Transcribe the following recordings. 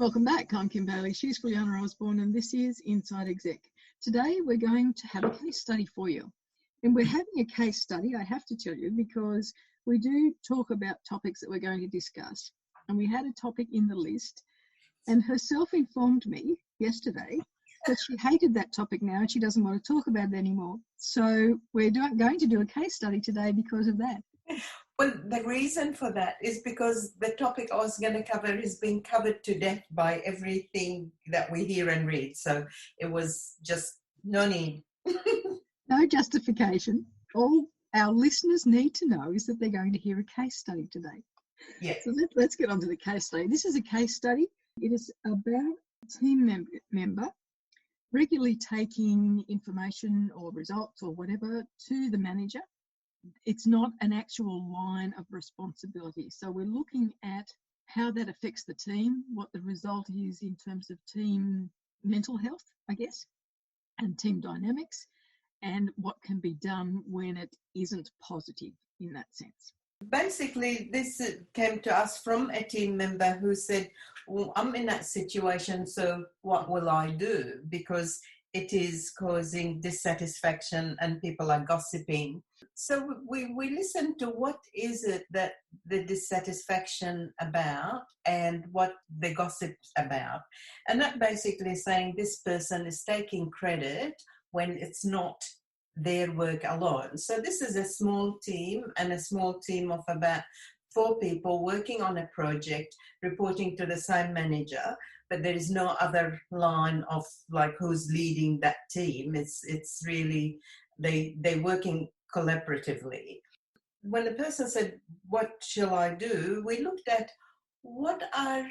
Welcome back. I'm Kim Bailey. She's Fulyana Osborne, and this is Inside Exec. Today we're going to have a case study for you. And we're having a case study, I have to tell you, because we do talk about topics that we're going to discuss. And we had a topic in the list, and herself informed me yesterday that she hated that topic now and she doesn't want to talk about it anymore. So we're going to do a case study today because of that. Well, the reason for that is because the topic I was going to cover is being covered to death by everything that we hear and read. So it was just no need. No justification. All our listeners need to know is that they're going to hear a case study today. Yeah. So let's get on to the case study. This is a case study. It is about a team member regularly taking information or results or whatever to the manager. It's not an actual line of responsibility. So we're looking at how that affects the team, what the result is in terms of team mental health, I guess, and team dynamics, and what can be done when it isn't positive in that sense. Basically, this came to us from a team member who said, well, I'm in that situation, so what will I do? Because it is causing dissatisfaction and people are gossiping. So we listened to what is it that the dissatisfaction about and what the gossip's about. And that basically saying this person is taking credit when it's not their work alone. So this is a small team and a small team of about 4 people working on a project, reporting to the same manager, but there is no other line of like who's leading that team. It's really, they're working collaboratively. When the person said, what shall I do? We looked at what are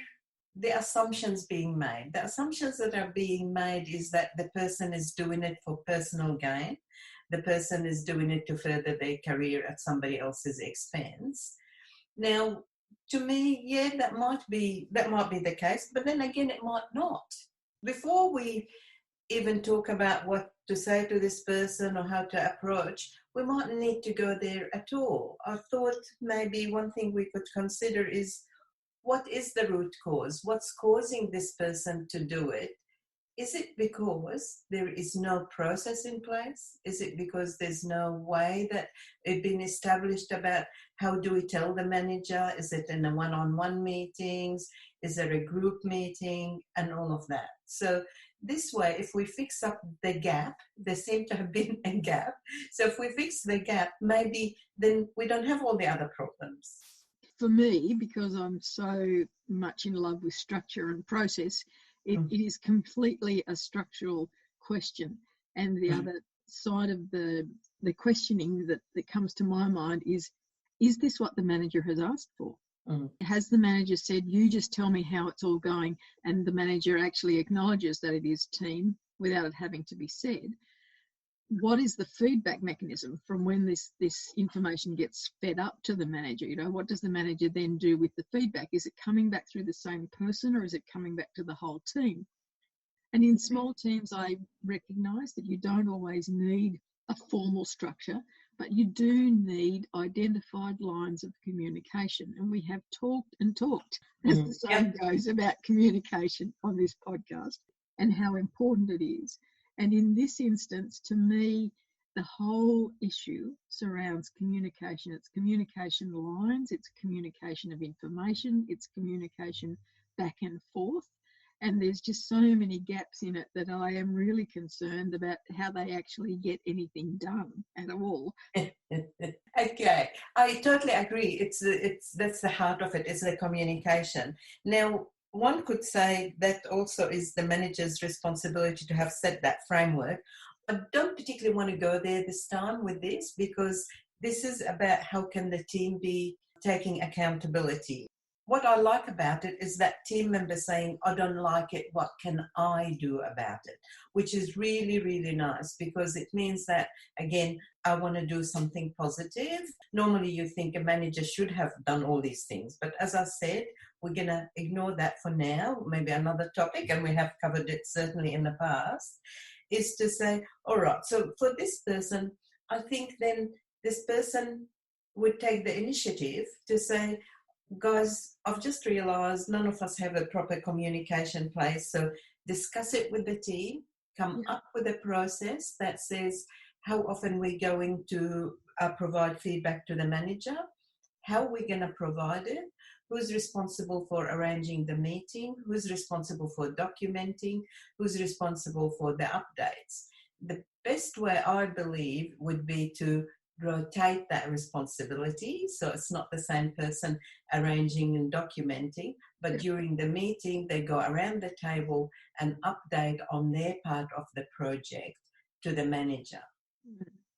the assumptions being made. The assumptions that are being made is that the person is doing it for personal gain. The person is doing it to further their career at somebody else's expense. Now, to me, yeah, that might be the case, but then again, it might not. Before we even talk about what to say to this person or how to approach, we might need to go there at all. I thought maybe one thing we could consider is what is the root cause? What's causing this person to do it? Is it because there is no process in place? Is it because there's no way that it's been established about how do we tell the manager? Is it in the one-on-one meetings? Is there a group meeting? And all of that. So this way, if we fix up the gap, there seemed to have been a gap. So if we fix the gap, maybe then we don't have all the other problems. For me, because I'm so much in love with structure and process, it is completely a structural question. And the other side of the questioning that comes to my mind is this what the manager has asked for? Has the manager said, you just tell me how it's all going, and the manager actually acknowledges that it is team without it having to be said? What is the feedback mechanism from when this information gets fed up to the manager? You know, what does the manager then do with the feedback? Is it coming back through the same person, or is it coming back to the whole team? And in small teams, I recognise that you don't always need a formal structure, but you do need identified lines of communication. And we have talked and talked, as the saying goes, about communication on this podcast and how important it is. And in this instance, to me, the whole issue surrounds communication. It's communication lines, it's communication of information, it's communication back and forth. And there's just so many gaps in it that I am really concerned about how they actually get anything done at all. Okay, I totally agree. That's the heart of it, is the communication. Now, one could say that also is the manager's responsibility to have set that framework. I don't particularly want to go there this time with this, because this is about how can the team be taking accountability. What I like about it is that team member saying, I don't like it, what can I do about it? Which is really, really nice, because it means that, again, I want to do something positive. Normally you think a manager should have done all these things, but as I said, we're going to ignore that for now. Maybe another topic, and we have covered it certainly in the past, is to say, all right, so for this person, I think then this person would take the initiative to say, guys, I've just realised none of us have a proper communication place. So discuss it with the team, come up with a process that says how often we're going to provide feedback to the manager, how we're going to provide it, who's responsible for arranging the meeting, who's responsible for documenting, who's responsible for the updates. The best way, I believe, would be to rotate that responsibility, so it's not the same person arranging and documenting, but during the meeting they go around the table and update on their part of the project to the manager.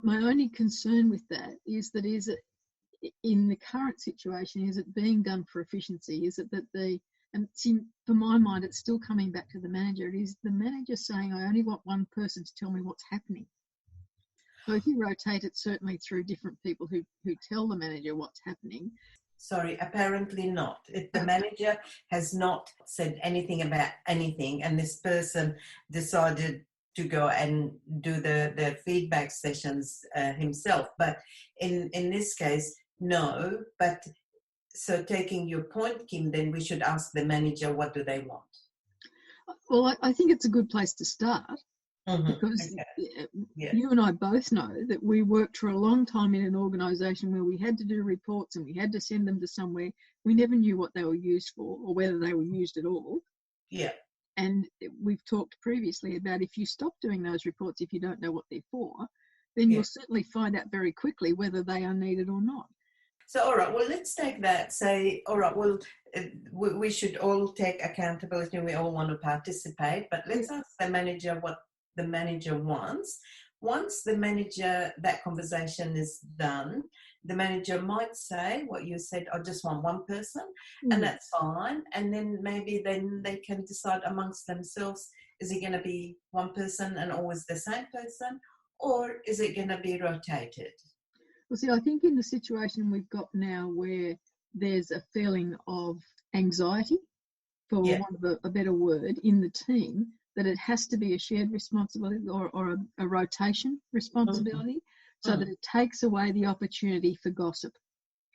My only concern with that is it in the current situation, is it being done for efficiency? Is it that and see, for my mind, it's still coming back to the manager. It is the manager saying, I only want one person to tell me what's happening. So if you rotate it certainly through different people who tell the manager what's happening. Sorry, apparently not. The manager has not said anything about anything, and this person decided to go and do the feedback sessions himself. But in this case, no. But so taking your point, Kim, then we should ask the manager, what do they want? Well, I think it's a good place to start. Because you and I both know that we worked for a long time in an organisation where we had to do reports and we had to send them to somewhere. We never knew what they were used for or whether they were used at all. Yeah. And we've talked previously about if you stop doing those reports, if you don't know what they're for, then you'll certainly find out very quickly whether they are needed or not. So, all right, well, let's take that. Say, all right, well, we should all take accountability and we all want to participate, but let's ask the manager what the manager wants. Once the manager, that conversation is done, the manager might say what you said, I just want one person, and that's fine. And then maybe then they can decide amongst themselves, is it going to be one person and always the same person, or is it going to be rotated? Well, see, I think in the situation we've got now where there's a feeling of anxiety, for want of a better word, in the team, that it has to be a shared responsibility or a rotation responsibility, so that it takes away the opportunity for gossip.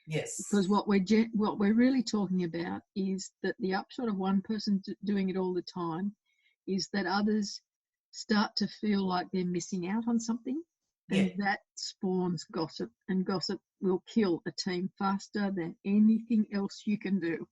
Yes. Because what we're really talking about is that the upshot of one person doing it all the time is that others start to feel like they're missing out on something, and that spawns gossip, and gossip will kill a team faster than anything else you can do.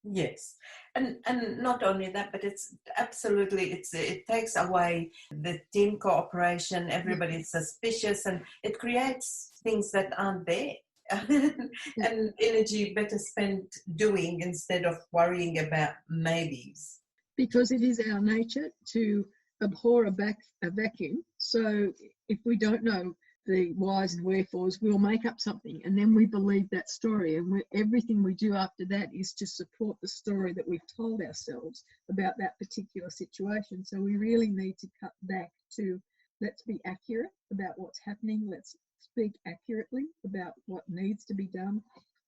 Yes, and not only that, but it's absolutely, it takes away the team cooperation. Everybody's suspicious, and it creates things that aren't there. And energy better spent doing instead of worrying about maybes. Because it is our nature to abhor a vacuum. So if we don't know the whys and wherefores, we'll make up something, and then we believe that story, and everything we do after that is to support the story that we've told ourselves about that particular situation. So we really need to cut back to, let's be accurate about what's happening, let's speak accurately about what needs to be done,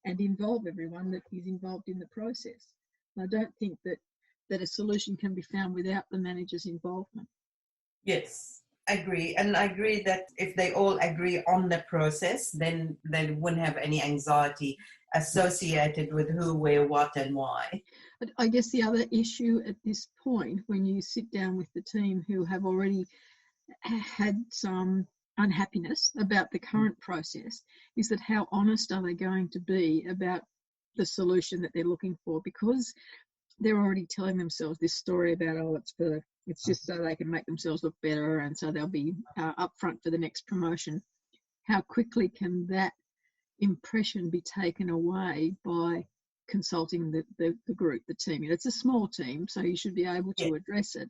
and involve everyone that is involved in the process. And I don't think that a solution can be found without the manager's involvement. Yes, I agree. And I agree that if they all agree on the process, then they wouldn't have any anxiety associated with who, where, what, and why. But I guess the other issue at this point, when you sit down with the team who have already had some unhappiness about the current process, is that how honest are they going to be about the solution that they're looking for? Because they're already telling themselves this story about, it's just so they can make themselves look better, and so they'll be upfront for the next promotion. How quickly can that impression be taken away by consulting the group, the team? It's a small team, so you should be able to address it.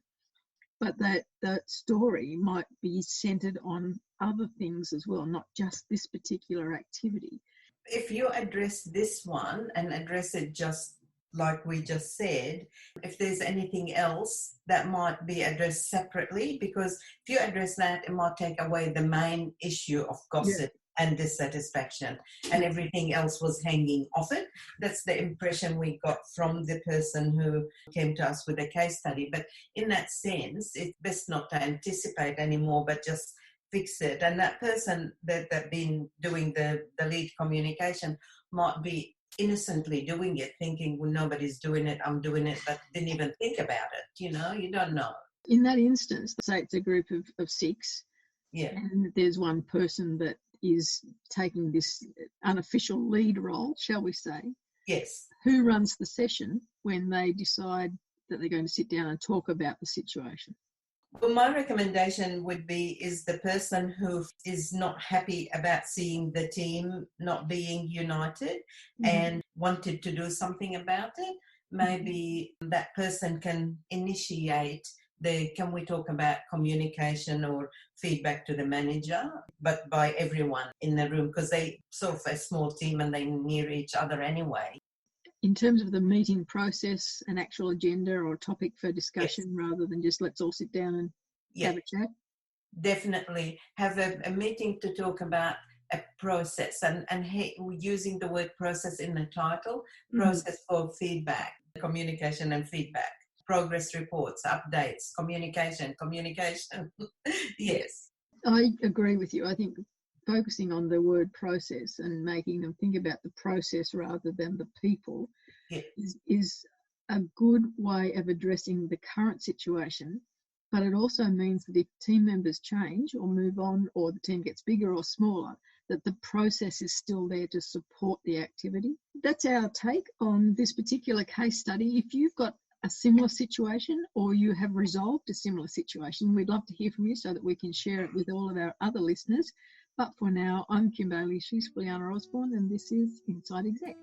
But that story might be centred on other things as well, not just this particular activity. If you address this one and address it just like we just said, if there's anything else that might be addressed separately, because if you address that, it might take away the main issue of gossip and dissatisfaction, and everything else was hanging off it. That's the impression we got from the person who came to us with a case study. But in that sense, it's best not to anticipate anymore, but just fix it. And that person that been doing the lead communication might be innocently doing it, thinking, well, nobody's doing it, I'm doing it, but didn't even think about it. You don't know. In that instance, say it's a group of 6, Yeah. and there's one person that is taking this unofficial lead role, shall we say. Yes. Who runs the session when they decide that they're going to sit down and talk about the situation? Well, my recommendation would be is the person who is not happy about seeing the team not being united and wanted to do something about it, maybe that person can initiate can we talk about communication or feedback to the manager, but by everyone in the room, because they sort of a small team and they near each other anyway. In terms of the meeting process, an actual agenda or topic for discussion, Yes. rather than just let's all sit down and have a chat? Definitely have a meeting to talk about a process, and using the word process in the title, process for feedback, communication and feedback, progress reports, updates, communication. Yes. I agree with you. I think focusing on the word process and making them think about the process rather than the people is a good way of addressing the current situation. But it also means that if team members change or move on, or the team gets bigger or smaller, that the process is still there to support the activity. That's our take on this particular case study. If you've got a similar situation or you have resolved a similar situation, we'd love to hear from you so that we can share it with all of our other listeners. But for now, I'm Kim Bailey, she's Fulyana Osborne, and this is Inside Exec.